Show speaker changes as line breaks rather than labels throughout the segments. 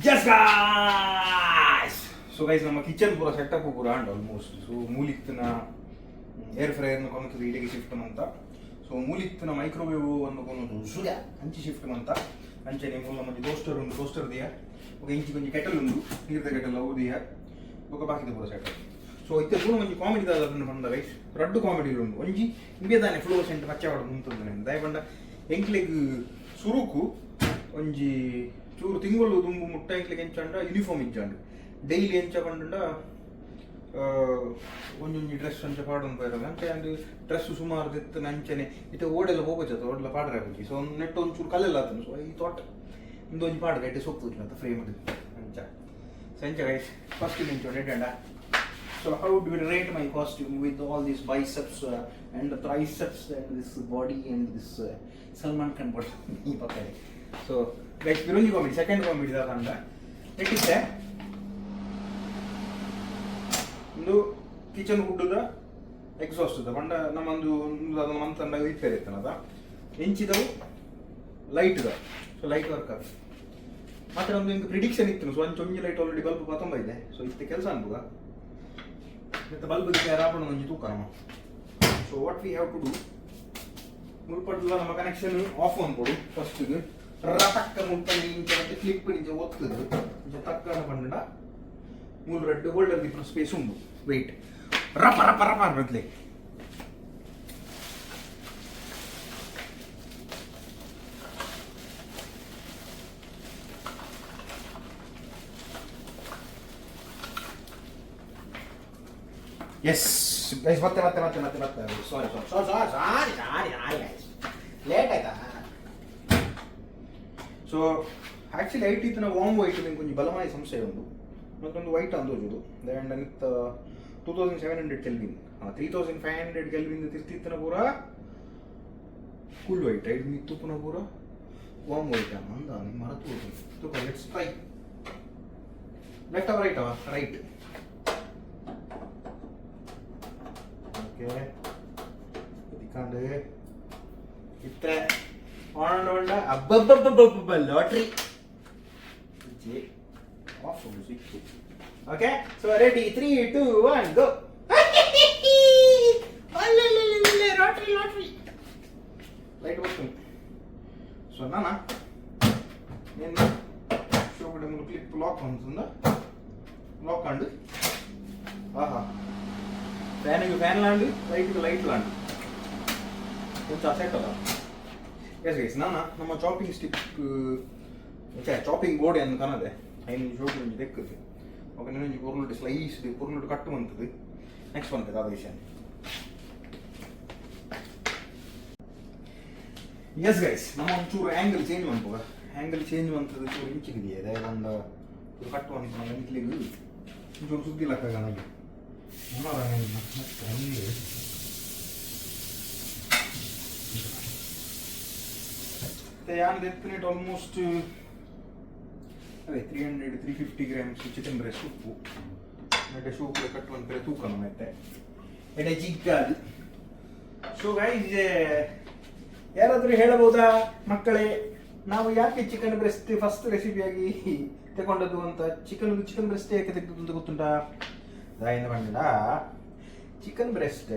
Yes guys! So guys, ನಮ್ಮ kitchen ಪೂರ setup ಪೂರ ಅಂಡ್ ಆಲ್ಮೋಸ್ಟ್. ಸೊ ಮೂಲಿಕ್ತಿನ ಏರ್ ಫ್ರೈಯರ್ನ ಕೊನೊಂದು ಇಲ್ಲಿಗೆ ಶಿಫ್ಟ್ ಮಂತ. ಸೊ ಮೂಲಿಕ್ತಿನ ಮೈಕ್ರೋವೇವ್ ಅನ್ನು ಕೊನೊಂದು ಸುದ ಅಂಚಿ ಶಿಫ್ಟ್ ಮಂತ. ಅಂಚನೆ ಮೂಲ ಮಂದಿ ಟೋಸ್ಟರ್ ಉಂಡು, ಟೋಸ್ಟರ್ ದಿಯ ఒక ಇಂಚಿ ಕೊಂಚ ಕೆಟಲ್ ಉಂಡು, ನೀರ್ದ ಕೆಟಲ್ ಅವು ದಿಯ ಬೊಕ ಬಾಕಿದ ಪೂರ ಸೆಟಪ್. ಸೊ ಇತ್ತೆ ಪೂರ ಮಂದಿ ಕಾಮಿಡಿ ದಾದನ್ನು ಬಂದ ಗೈಸ್, ರಡ್ಡು ಕಾಮಿಡಿ ಉಂಡು. ಒಂಜಿ ಇಂಬೇದಾನೆ ಫ್ಲೋಸೆಂಟ್ ಪಚ್ಚವಾಡ ಮುಂತುಂದು ದಯಪಂಡ ಎಂಕ್ಲೆಗ್ ಸುರುಕು ಒಂಜಿ ಚೂರು ತಿಂಗಳು ದುಂಬು ಮುಟ್ಟ ಎಂಕ್ಲೆಗೆ ಎಂಚಂಡ ಯೂನಿಫಾರ್ಮ್ ಇಜ್ಜಂಡು ಡೈಲಿ ಎಂಚ ಪಂಡ ಒಂಜೊಂಜಿ ಡ್ರೆಸ್ ಅಂಚ ಪಾಡೊಂದು ಬರೋದು ಅಂಚೆ ಅಂದು ಡ್ರೆಸ್ ಸುಮಾರು ದಿತ್ತು ನಂಚನೆ ಇತ್ತೆ ಓಡೆಲ್ಲ ಹೋಗೋಚತ್ತ ಓಡೆಲ್ಲ ಪಾಡ್ರೆ ಆಗುಜಿ. ಸೊ ನೆಟ್ ಒಂಚೂರು ಕಲ್ಲೆಲ್ಲ ಆತನು. ಸೊ ಈ ತೋಟ ಇಂದು ಒಂಜಿ ಪಾಡ ಗಡ್ಡೆ ಸೊಪ್ಪು ಅಂತ ಫ್ರೇಮ್ ಅಂಚ ಸಂಚ ಗೈಸ್ ಫಸ್ಟ್ ನಿಂಚು red. So how do we rate my costume with all these biceps and the triceps and this body and this Salman Khan body? So guys, pirunji comedy, second comedy da kanda. Nekitte ಒಂದು kitchen ಹುಡ್ಡುದ exhaust ಅದ ಬಂಡ ನಮ್ಮೊಂದು ಅದನ್ನು ಮಂತಂಡ repair ಇರ್ತನದ ಎಂಚಿದವು light ಅದ. ಸೊ ಲೈಟ್ ವರ್ಕ್ ಅದ ಮಾತ್ರ ಒಂದು ಹಿಂಗೆ ಪ್ರಿಡಿಕ್ಷನ್ ಇತ್ತು. ಸೊ ಒಂಚೊಂಜಿ ಲೈಟ್ ಆಲ್ರೆಡಿ ಬಲ್ಬ್ ಪತ್ತೊಂಬ ಇದೆ. ಸೊ ಇತ್ತೆ ಕೆಲಸ ಅನ್ಬೋದ ಮತ್ತೆ ಬಲ್ಬ್ ರಾಪಣ ಒಂಜಿ ತೂಕರಮ್ಮ. So what we have to do, ಮುಲ್ಪಡ್ಲ ನಮ್ಮ ಕನೆಕ್ಷನ್ ಆಫ್ ಅನ್ಕೊಡು ಫಸ್ಟ್ಗೆ ರಟಕ್ಕ ಮುಲ್ಪಂಡಿ ಇಂಚ ಮತ್ತೆ ಕ್ಲಿಪ್ ನಿಂಚ ಒತ್ತದು ಇಂಚ ತಕ್ಕನ ಪಂಡ ಮೂರು ರೆಡ್ ಹೋಲ್ಡರ್ ದಿಪ್ಪು ಸ್ಪೇಸ್ ಉಂಡು. ವೆಯ್ಟ್ ರಪ ರಪ ರಪ ಅನ್ಬಂತ್ಲೆ ಎಸ್ ಗೈಸ್ ಮತ್ತೆ ಸಾರಿ ಗೈಸ್ ಲೇಟ್ ಆಯ್ತಾ. ಸೊ ಆ್ಯಕ್ಚುಲಿ ಐಟ್ ಇತ್ತು ವಾಮ್ ವೈಟ್ ನಿಂಗೆ ಕೊಂಚ ಬಲಮಾಯ ಸಂಶಯ ಉಂಟು ಮತ್ತೊಂದು ವೈಟ್ ಅಂದೋಜುದು ಆ್ಯಂಡ್ ಅನಿತ್ 2700 ಕೆಲ್ವಿನ್ 3500 ಕೆಲ್ವಿನ್ ತಿರ್ತಿತ್ತನ ಪೂರ ಫುಲ್ ವೈಟ್ ಐಟ್ ಮಿತ್ತು ಪುನಃ ಪೂರ ವಾಮ್ ವೈಟ್ ಅಂದ ನಿಮ್ಮ ಮರತು ತೂಕ. ಲೆಟ್ಸ್ ಟ್ರೈ ಲೆಫ್ಟ್ ಅವ ರೈಟ್ ಅವ ರೈಟ್. ಓಕೆ ಇದಿಕಂಡು ಇತ್ತೆ ಆಂಡ ಅಬ್ಬಬ್ಬಬ್ಬಬ್ಬ ಲಾಟ್ರಿ ಆಫ್ ಸಿಕ್ತು. ಓಕೆ ಸೊ ರೆಡಿ 3 2 1 ಗೋ. ಲಾಟ್ರಿ ಲೈಟ್ ಬರ್ತೀನಿ. ಸೊ ನಾನ ಏನು ಶೋಗಡೆ ಮುಂದೆ ಕ್ಲಿಪ್ ಲಾಕ್ ಅಂತಂದ ಲಾಕ್ ಅಂಡು ಆಹಾ ಫ್ಯಾನಿಗೆ ಫ್ಯಾನ್ ಲಾಂಡು ಲೈಟ್ಗೆ ಲೈಟ್ ಲಾಂಡು కొంచెం ಅಸೆಟ್ ಅದ. ಎಸ್ ಗೈಸ್ ನಾನು ನಮ್ಮ ಚಾಪಿಂಗ್ ಸ್ಟಿಕ್ ಚಾಪಿಂಗ್ ಬೋರ್ಡ್ ಏನು ಕಾಣದೆ ಐನು ಶೋಕು ಒಂಜಿ ತೆಕ್ಕದು ಓಕೆ ನೀನು ಪೊರ್ಲುಟ್ಟು ಸ್ಲೈಸ್ ಪೊರ್ಲುಟ್ಟು ಕಟ್ಟು ಬಂತದ್ದು ನೆಕ್ಸ್ಟ್ ಬಂತದ್ದು ಆ ವಿಷಯ. ಎಸ್ ಗೈಸ್ ನಮ್ಮ ಒಂಚೂರು ಆ್ಯಂಗಲ್ ಚೇಂಜ್ ಮಾಡ್ಬೋದ. ಆ್ಯಂಗಲ್ ಚೇಂಜ್ ಮಾಡ್ತದ್ದು ಚೂರು ಇಂಚಿಗಿದೆಯಾ ಒಂದು ಕಟ್ಟು ಅಂತ ನಮ್ಮ ಇಂಕ್ಲಿಗೆ ಒಂಚೂರು ಸುದ್ದಿ ಲೆಕ್ಕ ನನಗೆ ಯಾನ್ ಎತ್ತಿನೇಟ್ ಆಲ್ಮೋಸ್ಟ್ ಅದೇ 300-350 ಗ್ರಾಮ್ಸ್ ಚಿಕನ್ ಬ್ರೆಸ್ಟ್ ಉಪ್ಪು ಎಡೆ ಶೂಪ್ರೆ ಕಟ್ಟುವಂತ ತೂಕ ಮತ್ತೆ ಎಡೆ ಜಿಗ್ಗಾದು. ಸೊ ಗೈಸ್ ಯಾರಾದರೂ ಹೇಳಬಹುದಾ ಮಕ್ಕಳೇ ನಾವು ಯಾಕೆ ಚಿಕನ್ ಬ್ರೆಸ್ಟ್ ಫಸ್ಟ್ ರೆಸಿಪಿಯಾಗಿ ತಗೊಂಡದ್ದು ಅಂತ? ಚಿಕನ್ ಬ್ರೆಸ್ಟ್ ಯಾಕೆ ತೆಗೆದು ಅಂತ ಗೊತ್ತುಂಟಾ? ಅದಾಯಿಂದ ಬಂದ chicken breast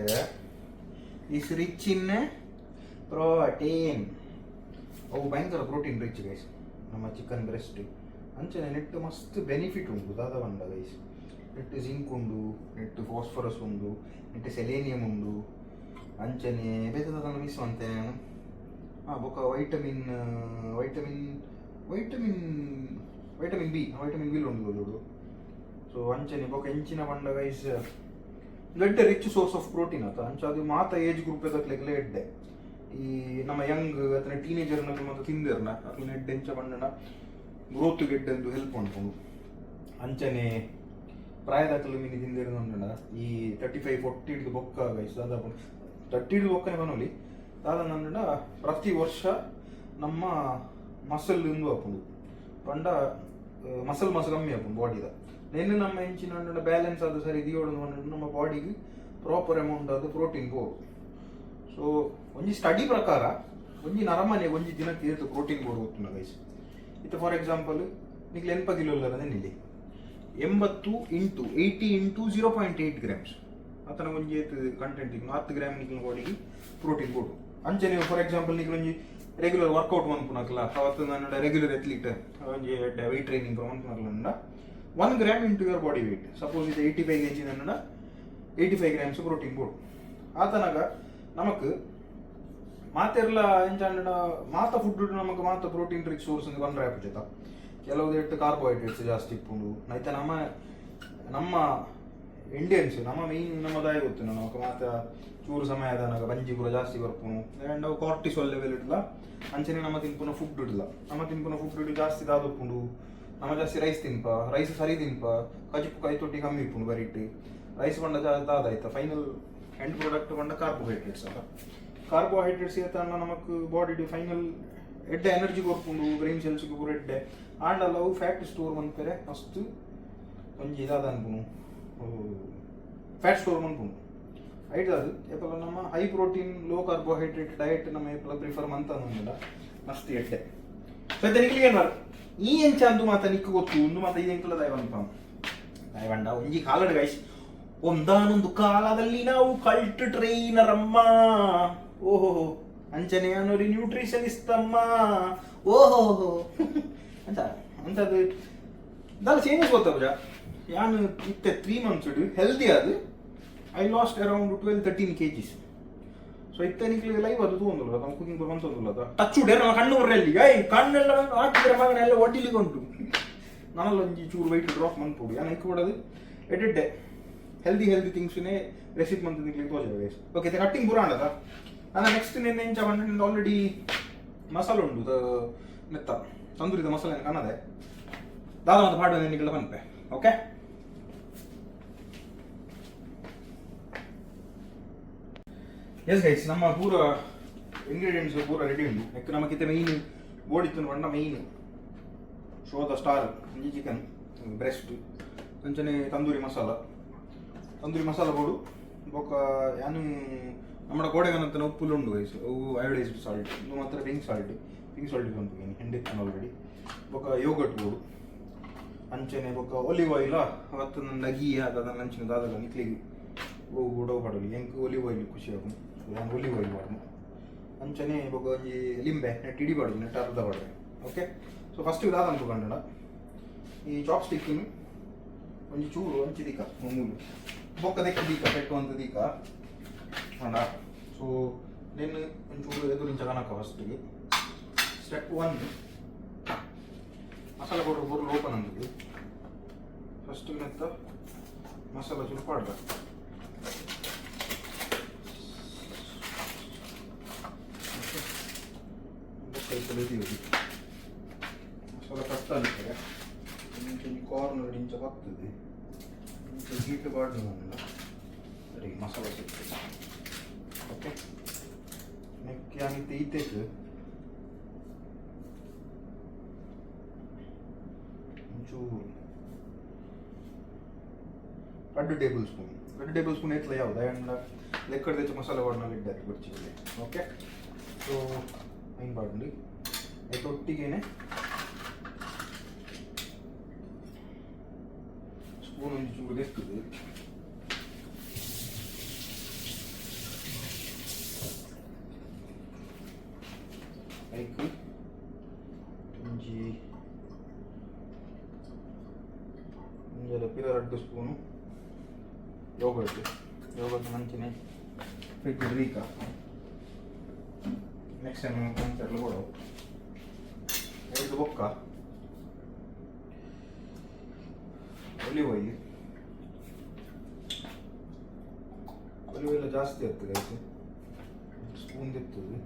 is rich in protein. ಅವು ಭಯಂಕರ ಪ್ರೋಟೀನ್ ರಿಚ್ ಗೈಸ್ ನಮ್ಮ ಚಿಕನ್ ಬ್ರೆಸ್ಟ್. ಅಂಚನೆ ನೆಟ್ ಮಸ್ತ್ ಬೆನಿಫಿಟ್ ಉಂಟು ದಾದ ಬಂದ ಗೈಸ್. ನೆಟ್ ಜಿಂಕ್ ಉಂಡು, ನೆಟ್ ಫಾಸ್ಫರಸ್ ಉಂಡು, ನೆಟ್ ಸೆಲೇನಿಯಂ ಉಂಡು. ಅಂಚನೆ ಬೇಕದನ್ನು ಮಿಸ್ ಅಂತೆ ನಾನು ಬೊಕ್ಕ ವೈಟಮಿನ್ ಬಿ ಉಂಡು ದೊಡ್ಡ. ಸೊ ಅಂಚನೆ ಬೊಕ್ಕ ಹೆಂಚಿನ ಬಂಡ ಗೈಸ್ ದೊಡ್ಡ ರಿಚ್ ಸೋರ್ಸ್ ಆಫ್ ಪ್ರೋಟೀನ್ ಆತ ಅಂಚ ಅದು ಮಾತ ಏಜ್ ಗ್ರೂಪ್ ಎದಕ್ಲೆಗ್ಲೇ ಎಡ್ಡೆ ಈ ನಮ್ಮ ಯಂಗ್ ಅಥವಾ ಟೀನೇಜರ್ನಲ್ಲಿ ಮತ್ತು ತಿಂದಿರ್ನ ಅದು ನೆಡ್ ಹೆಂಚ ಬಂಡಣ ಗ್ರೋತ್ ಗೆಡ್ಡೆಂದು ಹೆಲ್ಪ್ ಮಾಡ್ಕೊಂಡು ಅಂಚನೆ ಪ್ರಾಯದಾಕಲು ಮೀನು ತಿಂದಿರೋದು ಈ 35-40 ಹಿಡಿದು ಬೊಕ್ಕ ಗೈಸ್ ದಾದ 30 ಹಿಡಿದು ಬೊಕ್ಕನೆ ಬನ್ನೋಲಿ ದಾದ ನಂಡ ಪ್ರತಿ ವರ್ಷ ನಮ್ಮ ಮಸಲ್ ಇಂದು ಹಾಕೊಂಡು ಪಂಡ ಮಸಲ್ ಕಮ್ಮಿ ಹಾಕೊಂಡು ಬಾಡಿದ ನೆನ್ನೆ ನಮ್ಮ ಹೆಂಚಿನ ಬ್ಯಾಲೆನ್ಸ್ ಅದು ಸರಿ ಇದೆಯೋಡು ನಮ್ಮ ಬಾಡಿಗೆ ಪ್ರಾಪರ್ ಅಮೌಂಟ್ ಅದು ಪ್ರೋಟೀನ್ ಬೋದು. ಸೊ ಒಂಜಿ ಸ್ಟಡಿ ಪ್ರಕಾರ ಒಂಜಿ ನರಮನೆ ಒಂಜಿ ದಿನಕ್ಕೆ ಏತು ಪ್ರೋಟೀನ್ ಬೋದು ಗೊತ್ತುಂಡ ಗೈಸ್. ಇತ್ತು ಫಾರ್ ಎಕ್ಸಾಂಪಲ್ ನಿಖಿಲ್ ಎನ್ಪ ಕಿಲೋ ನಿಲ್ಲಿ 80 × 0.8 grams ಅತನ ಒಂಜಿ ಕಂಟೆಂಟ್ 10 ಗ್ರಾಮ್ ನಿಖಿಲ್ ಬಾಡಿಗೆ ಪ್ರೋಟೀನ್ ಕೊಡು ಅಂಚೆ ನೀವು ಫಾರ್ ಎಕ್ಸಾಂಪಲ್ ನಿಖಿಲ್ ಒಂಜಿ ರೆಗ್ಯುಲರ್ ವರ್ಕೌಟ್ ಮನ್ಪುನಕ್ಲ ಅವತ್ತು ನನ್ನ ರೆಗ್ಯುಲರ್ ಎತ್ಲೀಟ್ ಒಂಜಿ weight training ಮನ್ಪುನಕ್ಲ 1 gram into your body weight. Suppose ಇದು 85 kg ನನ್ನ 85 grams ಪ್ರೋಟೀನ್ ಕೊಡು ಆತನಾಗ ನಮಕ್ ಮಾತೆರ್ಲ ಎಂಚಾಂಡ ಮಾತ ಫುಡ್ ನಮಕ್ ಮಾತ ಪ್ರೋಟೀನ್ ರಿಚ್ ಸೋರ್ಸ್ ಬಂದ್ರೆ ಆಪುಜೆತ ಕೆಲವು ಎಟ್ಟು ಕಾರ್ಬೋಹೈಡ್ರೇಟ್ಸ್ ಜಾಸ್ತಿ ಇಪ್ಪುಂಡು ನೈತ ನಮ್ಮ ಇಂಡಿಯನ್ಸ್ ನಮ್ಮ ಮೈನ್ ನಮ್ಮದಾಯ ಗೊತ್ತು ನಮಕ್ ಮಾತ ಚೂರು ಸಮಯದನಾಗ ಬಂಜಿ ಕೂಡ ಜಾಸ್ತಿ ಬರ್ಪುನು ಆ್ಯಂಡ್ ಅವು ಕಾರ್ಟಿಸೋಲ್ ಲೆವೆಲ್ ಇಡಲ್ಲ ಅಂಚನೆ ನಮ್ಮ ತಿನ್ಪುನ ಫುಡ್ ಇಡಲ್ಲ ನಮ್ಮ ತಿನ್ಪುನ ಫುಡ್ ಇಡು ಜಾಸ್ತಿ ದಾದೊಪ್ಪುಂಡು ನಮ್ಮ ಜಾಸ್ತಿ ರೈಸ್ ತಿನ್ಪ ರೈಸ್ ಸರಿ ತಿನ್ಪ ಕಜಿಪ್ಪು ಕೈ ತೊಟ್ಟಿ ಕಮ್ಮಿ ಇಪ್ಪುಂಡು ಬರೀಟ್ ರೈಸ್ ಬಂಡ ದಾದಾಯ್ತ ಫೈನಲ್ ಎಂಡ್ ಪ್ರಾಡಕ್ಟ್ ಬಂಡ ಕಾರ್ಬೋಹೈಡ್ರೇಟ್ಸ್ ಅಲ್ಲ ಕಾರ್ಬೋಹೈಡ್ರೇಟ್ಸ್ ಏತನ ನಮಕ್ ಬಾಡಿ ಫೈನಲ್ ಎಡ್ಡೆ ಎನರ್ಜಿ ಕೊರ್ಪುಂಡು ಬ್ರೈನ್ ಸೆಲ್ಸ್ಗೆ ಪೂರ ಎಡ್ಡೆ ಆಂಡ್ ಅವು ಫ್ಯಾಟ್ ಸ್ಟೋರ್ ಮನ್ಪೆರೆ ಮಸ್ತ್ ಒಂಜಿ ಇದಾದ ಅನ್ಪುನು ಫ್ಯಾಟ್ ಸ್ಟೋರ್ ಮನ್ಪುಂಡು ಐಟ್ ಅದು ಏಪಲ ನಮ್ಮ high protein low carbohydrate diet ನಮ್ಮ ಏಪಲ ಪ್ರಿಫರ್ ಮಂತ ಅನ್ನೋದಿಲ್ಲ ಮಸ್ತ್ ಎಡ್ಡೆ ಸದ್ಯ ನಿಕ್ಲಿಗೆ ಏನು ಈ ಎಂಚ ಅಂದು ಮಾತ ನಿಕ್ಕು ಗೊತ್ತು ಒಂದು ಮಾತ ಇದೆಂಕಲ ದೈವಂಡ ಒಂಜಿ ಕಾಲಡ್ ಗೈಸ್ ಒಂದಾನೊಂದು ಕಾಲದಲ್ಲಿ ನಾವು ಕಲ್ಟ್ ಟ್ರೈನರ್ ಅಮ್ಮ ಓಹೋ ಅಂಚನೆ ಅನ್ನೋರಿ ನ್ಯೂಟ್ರಿಷನಿಸ್ಟ್ ಅಮ್ಮ ಓಹೋ ಅಂತ ಅಂತದ್ದು ದಾಲ್ ಚೇಂಜಸ್ ಗೊತ್ತಾಗ ಯಾನು ಇತ್ತೆ 3 months ಹೆಲ್ದಿ ಅದು I lost around 12-13 kgs so ಇತ್ತೆ ನಿಕ್ಲಿಗೆ ಲೈವ್ ಅದು ತೊಗೊಂಡಿಲ್ಲ ನಮ್ಮ ಕುಕಿಂಗ್ ಬಂತಂದಿಲ್ಲ ಅದು ಟಚ್ ಉಡೇ ನಮ್ಮ ಕಣ್ಣು ಬರಲಿ ಕಣ್ಣೆಲ್ಲ ಹಾಕಿದ್ರೆ ಮಗನೆಲ್ಲ ಒಡ್ಡಿಲಿಕ್ಕೆ ಉಂಟು ನಾನೆಲ್ಲ ಒಂಜಿ ಚೂರು ವೈಟ್ ಡ್ರಾಪ್ ಮನ್ಪುಡು ಯಾನು ಇಕ್ಕು ಬಿಡೋದು ಎಡ್ಡೆ ಹೆಲ್ದಿ ಥಿಂಗ್ಸ್ನೇ ರೆಸಿಪಿ ಮಂತ್ ನಿಕ್ಲಿಗೆ ತೋಜ ಗೈಸ್ ಓಕೆ ಕಟ್ಟಿಂಗ್ ಪೂರ ಆಡದ ನಾನು ನೆಕ್ಸ್ಟ್ ನಿನ್ನೆ ಇಂಚ ಬಂದು ಆಲ್ರೆಡಿ ಮಸಾಲೆ ಉಂಟು ನೆತ್ತ ತಂದೂರಿದ ಮಸಾಲೆ ಕಾಣದೆ ದಾದ ಮತ್ತು ಪಾಡು ನಿಕ್ಲ ಬಂಪೆ ಓಕೆ ಎಸ್ ಗೈಸ್ ನಮ್ಮ ಪೂರ ಇಂಗ್ರೀಡಿಯೆಂಟ್ಸ್ ಪೂರ ರೆಡಿ ಉಂಟು ಯಾಕೆ ನಮಗಿಂತ ಮೈನ್ ಬೋಡಿತ್ತು ಬಂಡ ಮೈನ್ ಶೋ ದ ಸ್ಟಾರ್ ಒಂಜಿ ಚಿಕನ್ ಬ್ರೆಸ್ಟ್ ಅಂಚನೆ ತಂದೂರಿ ಮಸಾಲ ಬೋಡು ಬೊಕ್ಕ ಯಾನು ನಮ್ಮ ಗೋಡೆಗನಂತನ ಉಪ್ಪುಲು ಉಂಡು ಗೈಸ್ ಅವು ಅಯೋಡೈಸ್ಡ್ ಸಾಲ್ಟ್ ಇದು ಮಾತ್ರ ಪಿಂಕ್ ಸಾಲ್ಟ್ ಬಂತು ಹೆಂಡಿತ್ತು ಆಲ್ರೆಡಿ ಬೊಕ್ಕ ಯೋಗಟ್ ಬೋಡು ಅಂಚನೆ ಬೊಕ್ಕ ಒಲಿವ್ ಆಯಿಲ್ ಅವತ್ತು ನನ್ನ ಗೀ ಅದನ್ನ ಅಂಚಿನ ದಾದಲ್ಲ ನಿಕ್ಲಿಗೆ ಉಡೋ ಪಡಲಿ ಹೆಂಗೆ ಒಲಿವ್ ಆಯಿಲ್ ಖುಷಿ ಆಗು ನಾನು ಒಲಿವ್ ಆಯಿಲ್ ಮಾಡ್ನು ಅಂಚನೆ ಬೊಕ್ಕ ಒಂಜಿ ಲಿಂಬೆ ನೆಟ್ ಇಡಿ ಪಡಲಿ ನೆಟ್ ಅರ್ಧ ಪಡ್ರೆ ಓಕೆ ಸೊ ಫಸ್ಟ್ ದಾದ ಅನ್ಕೊಂಡ ಈ ಚಾಪ್ ಸ್ಟಿಕ್ಕಿನ ಒಂಜಿ ಚೂರು ಅಂಚಿ ದೀಕ ಮೂಲು ಬೊಕ್ಕ ದೆಕ್ಕ ದೀಕ ಪೆಟ್ಟು ದೀಕ ಅಣ್ಣ ಸೊ ನೆನ್ನು ಒಂಚೂರು ಎದುರಿಂಚ ಕನಕ ಫಸ್ಟಿಗೆ ಸ್ಟೆಪ್ 1 ಮಸಾಲೆ ಪೌಡರ್ ಪೂರ ಓಪನ್ ಅಂದಿದ್ದು ಫಸ್ಟ್ ನೆತ್ತ ಮಸಾಲ ಚೂರು ಪಾಡ್ದ ಮಸಾಲ ಕಟ್ಟ ಅಂತಾರೆ ಕಾರ್ನರ್ ಇಂಚ ಬರ್ತದೆ ಹೀಟ್ ಬಾರ್ದು ನನ್ನ ಸರಿ ಮಸಾಲ ಸಿಗ್ತದೆ ಓಕೆ ನೆಕ್ಕೆ ಆಗಿತ್ತು ಈತೆಗೆ ಒಂಚೂರು 2 ಟೇಬಲ್ ಸ್ಪೂನ್ ಎತ್ತಲ ಯಾವ್ದು ಆ್ಯಂಡ್ ಲೆಕ್ಕದ ಮಸಾಲೆ ವಾಡ್ನಲ್ಲಿ ಇದ್ದಾರೆ ಗೊಚ್ಚಿದೆ ಓಕೆ ಸೊ ಏನು ಬಾಡ್ಲಿ ಒಟ್ಟಿಗೆನೆ ಸ್ಪೂನ್ ಒಂದು ಚೂರು ಎತ್ತುದು ಲೈಕ್ ಒಂಜಿ ಪಿರ 2 ಸ್ಪೂನು ಯೋಗರ್ಟ್ ಮಂಚಿನ ಫ್ರಿಜ್ ರೀಕ ನೆಕ್ಸ್ಟ್ ಟೈಮ್ ಅಂತೆಲ್ಲ ಕೊಡೋ 5 ಬೊಕ್ಕ ಒಲಿವ್ ಆಯಿಲ್ ಜಾಸ್ತಿ ಆಗ್ತದೆ ಆಯ್ತು ಸ್ಪೂನ್ ತೆಗ್ತದೆ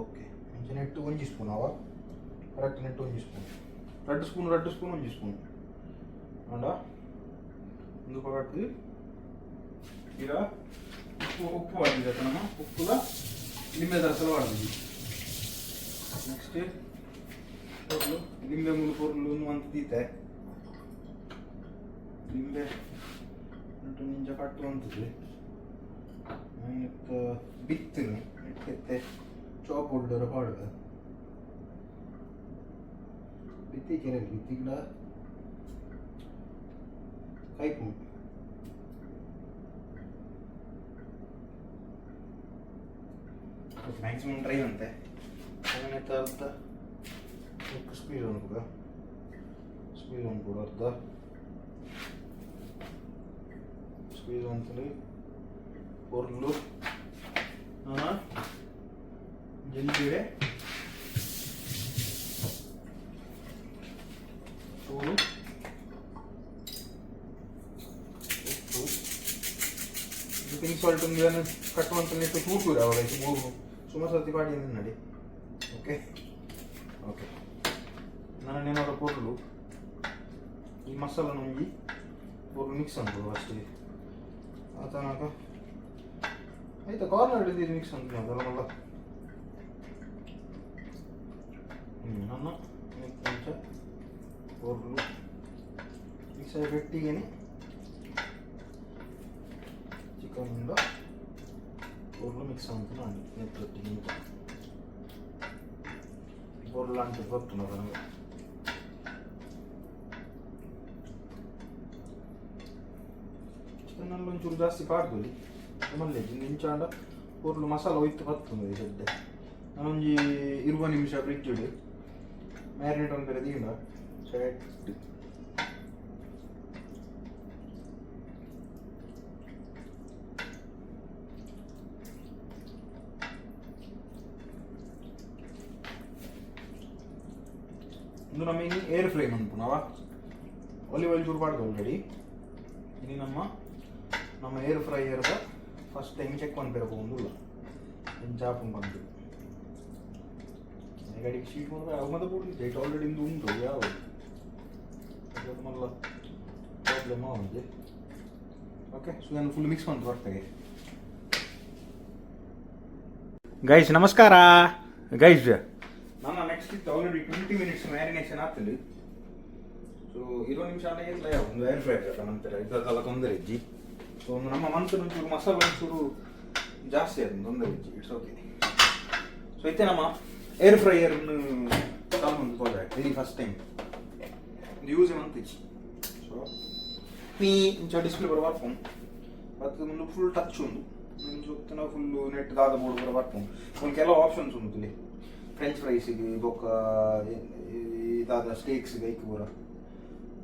ಓಕೆ ಮುಂಚೆ ನೆಟ್ಟು 1 ಸ್ಪೂನ್ ಅವ ಕರೆಕ್ಟ್ ನೆಟ್ಟು 1 ಸ್ಪೂನ್ 2 ಸ್ಪೂನ್ 1 ಸ್ಪೂನ್ ಅಂಡ ಒಂದು ಪಗಟ್ಟು ಈಗ ಉಪ್ಪು ಆಗಿದೆ ನಮ್ಮ ಉಪ್ಪುಲ ಲಿಂಬೆ ದರಸಲ ಮಾಡಿದ್ವಿ ನೆಕ್ಸ್ಟ್ ಪೊರ್ಲು ಲಿಂಬೆ ಮೂಲು ಪೊರ್ಲು ಅಂತ ದೀತೆ ಲಿಂಬೆ ನಿಂಜ ಕಟ್ಟು ಅಂತದೆ ಬಿತ್ತನೆ ಎತ್ತೆ ಚಾಪ್ ಹೊಡ್ಡರ ಪಾಡ್ಗ ಬಿತ್ತಿ ಕೆರೆ ಬಿತ್ತಿ ಗಿಡ ಕಾಯ್ಪು ಮ್ಯಾಕ್ಸಿಮಮ್ ಟ್ರೈ ಅಂತೆ ಅರ್ಧ ಸ್ಪೀಡ್ ಒಂದು ಕೂಡ ಅರ್ಧ ಸ್ಪೀಡ್ ಅಂತೇಳಿ పొర్లు ಜೀರಿಗೆ ತೂಳು ಉಪ್ಪು ಪಿಂಕ್ ಸಾಲ್ಟ್ ಕಟ್ಟುವಂತ ತೂಟೂರು ಅವಾಗ ಮೂರು ಸುಮಾರು ಸರ್ತಿ ಪಾಡಿ ನಡಿ ಓಕೆ ಓಕೆ ನಾನೇನಾದ್ರು పొర్లు ಈ ಮಸಾಲ ನುಂಗಿ పొర్లు ಮಿಕ್ಸ್ ಅನ್ಬೋದು ಅಷ್ಟೇ ಆತನಾಗ ಆಯ್ತಾ ಕಾರ್ನರ್ ಹಿಡಿದು ಮಿಕ್ಸ್ ಅಂತ ಅದಲ್ಲ ಮಲ್ಲ ನನ್ನ ಕೊಂಚ పొర్లు ಮಿಕ್ಸ್ ಆಗಿ ಗಟ್ಟಿಗೇನೆ ಚಿಕನ್ನಿಂದ పొర్లు ಮಿಕ್ಸ್ ಅಂತ ನಾನು ನೆತ್ತೊಟ್ಟಿಗೆ పొర్లు ಅಂತ ಗೊತ್ತು ನನಗೆ ಚಿಕನ್ನಲ್ಲಿ ಒಂಚೂರು ಜಾಸ್ತಿ ಪಾಡ್ದು ಮಲ್ಲೆ ಇಂಚಾಂಡ పొర్లు ಮಸಾಲ ಒಯ್ತು ಬರ್ತದೆ ಸದ್ಯ ನಾನೊಂಜಿ 20 ನಿಮಿಷ ಫ್ರಿಡ್ಜ್ ಇಡು ಮ್ಯಾರಿನೇಟ್ ಒಂದು ಬೇರೆ ದೀಂಡ ಸೆಟ್ ಇಂದು ನಮ್ಮ ಇನ್ನು ಏರ್ ಫ್ರೈ ಅನ್ಪುನವ ಒಲಿವ್ ಆಯಿಲ್ ಚೂರು ಪಾಡ್ದು ಆಲ್ರೆಡಿ ಇನ್ನು ನಮ್ಮ ಏರ್ ಫ್ರೈಯರ್ದ ಫಸ್ಟ್ ಟೈಮ್ ಚೆಕ್ ಮಾಡ್ಬೇಕು ಒಂದಿಲ್ಲ ಚಾಪು ಬಂದು ಗಾಡಿಗೆ ಶೀಟ್ ಮಾಡಿದ್ರೆ ಅವು ಮತ್ತೆ ಕೊಡಲಿ ಡೇಟ್ ಆಲ್ರೆಡಿ ಇಂದು ಉಂಟು ಯಾವ ಮಲ್ಲ ಪ್ರಾಬ್ಲಮ್ ಅವನಿಗೆ ಓಕೆ ಸೊ ನಾನು ಫುಲ್ ಮಿಕ್ಸ್ ಮಾಡಿ ಬರ್ತೇವೆ ಗೈಸ್ ನಮಸ್ಕಾರ ಗೈಸ್ ನನ್ನ ನೆಕ್ಸ್ಟ್ ಇತ್ತು ಆಲ್ರೆಡಿ 20 ಮಿನಿಟ್ಸ್ ಮ್ಯಾರಿನೇಷನ್ ಆಗ್ತದೆ ಸೊ 20 ನಿಮಿಷ ಇಲ್ಲ ಒಂದು ಏರ್ ಫ್ರೈ ಆಗ್ತದೆ ನಂತರ ಇದಕ್ಕೆಲ್ಲ ತೊಂದರೆ ಇಜ್ಜಿ ಸೊ ಒಂದು ನಮ್ಮ ಮನಸ್ಸು ಒಂಚೂರು ಮಸಾಲ ಒಂಚೂರು ಜಾಸ್ತಿ ಆದ ತೊಂದರೆ ಇಜ್ಜಿ ಇಟ್ಸ್ ಓಕೆ ಸೊ ಇತ್ತೆ ನಮ್ಮ ಏರ್ ಫ್ರೈಯರ್ನು ತಗೊಂಡು ಹೋದ್ರೆ ವೆರಿ ಫಸ್ಟ್ ಟೈಮ್ ಇದು ಯೂಸ್ ಮಂತಿಚ್ಚಿ ಸೊ ನೀ ಇಂಚ ಡಿಸ್ಪ್ಲೇ ಬರೋ ಬರ್ಪೋನು ಅದು ಮುಂದೆ ಫುಲ್ ಟಚ್ ಉಂದು ಜೊತೆ ನಾವು ಫುಲ್ಲು ನೆಟ್ ದಾದ ಬೋರ್ಡ್ ಬರೋ ಬರ್ಪೋನು ಒಂದು ಕೆಲವು ಆಪ್ಷನ್ಸ್ ಉಂಟು ಇಲ್ಲಿ ಫ್ರೆಂಚ್ ಫ್ರೈಸಿಗೆ ಬೊಕ್ಕ ಇದಾದ ಸ್ಟೇಕ್ಸ್ಗೆ ಐಕ್ ಬರೋ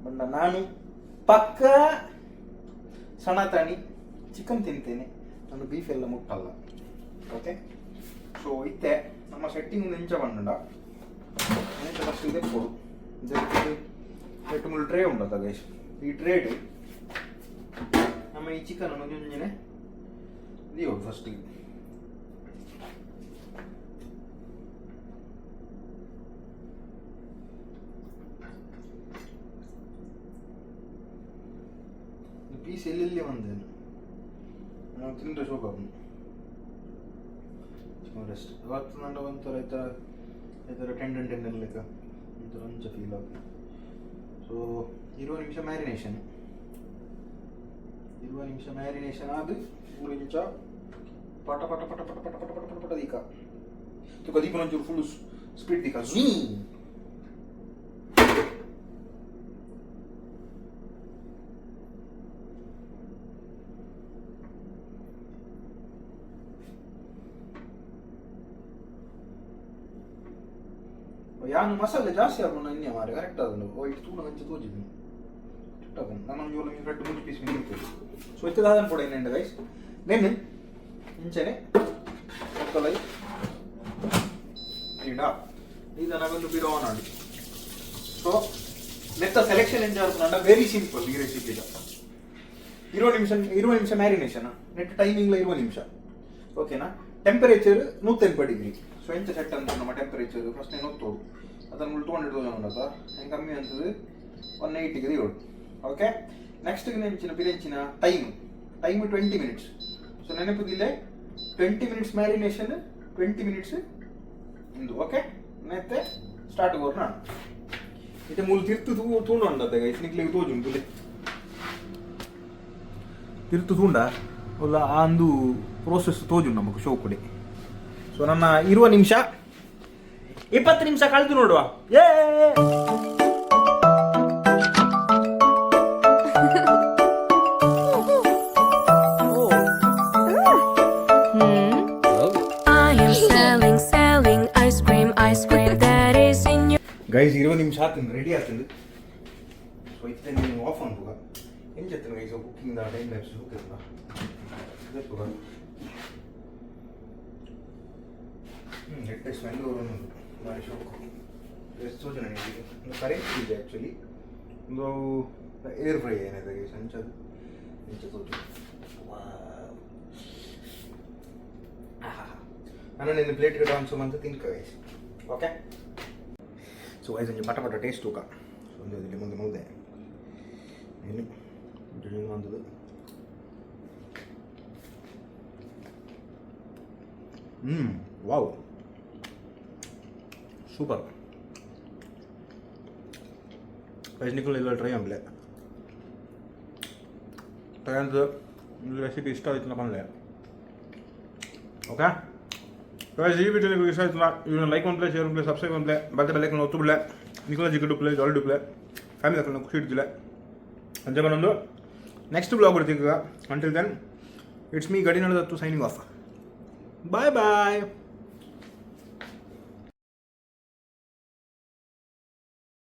ಬಟ್ ನಾನು ಪಕ್ಕ ಸಣತಾಣಿ ಚಿಕನ್ ತಿಂತೇನೆ ನಾನು ಬೀಫ್ ಎಲ್ಲ ಮುಟ್ಟಲ್ಲ ಓಕೆ ಸೊ ಇತ್ತೆ ನಮ್ಮ ಸೆಟ್ಟಿಂಗ್ ನೆಂಚ ಬಂಡ ನೆಂಚ ಫಸ್ಟ್ ಇದೆ ಕೊಡು ಎಟ್ಟು ಟ್ರೇ ಉಂಟದ ಗೈಸ್ ಈ ಟ್ರೇಡ್ ನಮ್ಮ ಈ ಚಿಕನ್ ಅನ್ನು ಮುಂಜಾನೆ ಇದೀವ ಫಸ್ಟಿಗೆ ಪೀಸ್ ಎಲ್ಲೆಲ್ಲಿ ಬಂದೇನು ನಾವು ತಿಂದ್ರೆ ಶೋಕ ರೆಸ್ಟ್ ಅವತ್ತು ನಂಡ ಒಂಥರ ಈ ಥರ ಟೆಂಡನ್ ಲೆಕ್ಕ ಒಂಥರ ಅಂಚ ಫೀಲ್ ಆಗ್ತದೆ ಸೊ 20 ನಿಮಿಷ ಮ್ಯಾರಿನೇಷನ್ ಆದ 3 ನಿಮಿಷ ಪಟ ಪಟ ಪಟ ಪಟ ಪಟ ಪಟ ಪಟ ಪಟ ದೀಕ ತುಕ ದೀಪ ಒಂಚೂರು ಫುಲ್ ಸ್ಪೀಡ್ ದೀಕ ಯಾನು ಮಸಾಲೆ ಜಾಸ್ತಿ ಆಗೋಣ ಇನ್ನೇ ಮಾರೆ ಕರೆಕ್ಟ್ ಆಗೋಣ ವೈಟ್ ತೂಣ ಹಂಚಿ ತೋಜಿದ್ದೀನಿ ಕರೆಕ್ಟ್ ಆಗೋಣ ನಾನು ಜೋಲ ನೀವು ರೆಡ್ 3 ಪೀಸ್ ಮಿಗಿರ್ತೇವೆ ಸೊ ಇತ್ತದಾದ ಕೂಡ ಇನ್ನೆಂಡ ಗೈಸ್ ನೆನ್ನೆ ಇಂಚನೆ ಮಕ್ಕಳೈ ಈಡ ಇದನ್ನು ಬಿರೋ ನಾಡು ಸೊ ನೆತ್ತ ಸೆಲೆಕ್ಷನ್ ಎಂಜಾಯ್ತು ವೆರಿ ಸಿಂಪಲ್ ಈ ರೆಸಿಪಿ 20 ನಿಮಿಷ ಮ್ಯಾರಿನೇಷನ್ ನೆಟ್ ಟೈಮಿಂಗ್ 20 ನಿಮಿಷ ಓಕೆನಾ ಟೆಂಪರೇಚರ್ 180 ಡಿಗ್ರಿ ಸೊ ಎಂತ ಸೆಟ್ ಅಂತ ನಮ್ಮ ಟೆಂಪರೇಚರ್ ಫಸ್ಟ್ ಏನು ತೋಡು ಅದನ್ನು 200 ತೋಜ ಹೆಂಗೆ ಕಮ್ಮಿ ಅಂತದ್ದು 180 ಏಳು ಓಕೆ ನೆಕ್ಸ್ಟ್ ನೆಂಚಿನ ಪಿರೆಂಚಿನ ಟೈಮ್ 20 ಮಿನಿಟ್ಸ್ ಸೊ ನೆನಪುದಿಲ್ಲ 20 ಮಿನಿಟ್ಸ್ ಮ್ಯಾರಿನೇಷನ್ 20 ಮಿನಿಟ್ಸ್ ಇಂದು ಓಕೆ ಮತ್ತೆ ಸ್ಟಾರ್ಟ್ ಗೋರ್ ನಾನು ಇದು ಮೂಲ ತಿರ್ತು ತೂಂಡ ಇಸ್ನಿಕ್ಲಿಗೆ ತೋಜುಂಟು ತಿರ್ತು ತೂಂಡ ಒಲ್ಲ ಅಂದು ಪ್ರೋಸೆಸ್ ತೋಜು ನಮಗೆ ಶೋ ಕೊಡಿ ಸೊ ನನ್ನ 20 ನಿಮಿಷ 20 ನಿಮಿಷ ಕಳೆದು ನೋಡುವ. ಗೈಸ್ 20 ನಿಮಿಷ ಆತಂದು ರೆಡಿ ಆತಂದು. ಸೊ ಇತ್ತೆ ನೀವು ಆಫ್ ಅನ್ಬೋಗ ಏನು ಚೆತ್ತನ ಗೈಸ್ ಕುಕ್ಕಿಂಗ್ ಟೈಮ್ ಲ್ಯಾಬ್ಸ್ ಹೋಗ್ತಿರಲ್ಲ ಅದಕ್ಕೆ ನೆಟ್ಟೆ ಸ್ಮೆಲ್ ಬರೋನು ಭಾರಿ ಶೋಕು ಎಷ್ಟು ಸೋಚನೆ ನನಗೆ ಕರೆಂಟ್ ಇದೆ ಆ್ಯಕ್ಚುಲಿ ಒಂದು ಏರ್ ಫ್ರೈ ಏನಿದೆ ಗೈಸ್ ಹಂಚದು ಹೆಂಚ ಸೋಚನೆ ನಾನು ನಿನ್ನ ಪ್ಲೇಟ್ಗೆ ಡಾನ್ಸು ಅಂತ ತಿನ್ಕ ಗೈಸ್ ಓಕೆ. ಸೊ ಗೈಸ್ ಒಂಚೂರು ಪಟ ಟೇಸ್ಟ್ ತೂಕ ಒಂದು ಇದರಲ್ಲಿ ಮುಂದೆ ಮುದ್ದೆ ಏನು ಬಂದದು ವಾವ್ ಸೂಪರ್ ಗೈಸ್ ನಿಖಲ್ ಇಲ್ಲ ಟ್ರೈ ಆಮೇಲೆ ಟ್ರೈ ಅಂತ ರೆಸಿಪಿ ಇಷ್ಟ ಆಯ್ತು ನಮ್ಮಲ್ಲೇ ಓಕೆ. ಗೈಸ್ ಈ ವಿಡಿಯೋ ನಿಮಗೆ ಇಷ್ಟ ಆಯ್ತು ಇದನ್ನು ಲೈಕ್ ಒಂದು ಪ್ಲೇ ಶೇರ್ ಒಂದು ಪ್ಲೇ ಸಬ್ಸ್ಕ್ರೈಬ್ ಒಂದು ಪ್ಲೇ ಬರ್ತಾ ಬೆಲ್ಲೈಕನ್ ಒತ್ತು ಬಿಡಲೆ ನಿಖಲ ಜಿಗಡು ಪ್ಲೇ ಜಾಲಿ ಪ್ಲೇ ಫ್ಯಾಮಿಲಿ ಹಾಕೊಂಡು ಖುಷಿ ಇಡ್ತಿಲ್ಲ ಅಂತೆ ಬಂದೊಂದು ನೆಕ್ಸ್ಟ್ ಬ್ಲಾಗ್ ಬರ್ತೀವಿ ಈಗ. ಅಂಟಿಲ್ ದೆನ್ ಇಟ್ಸ್ ಮೀ ಗಡಿ ನಡೆದತ್ತು ಸೈನಿಂಗ್ ಆಫ್. ಬಾಯ್ ಬಾಯ್.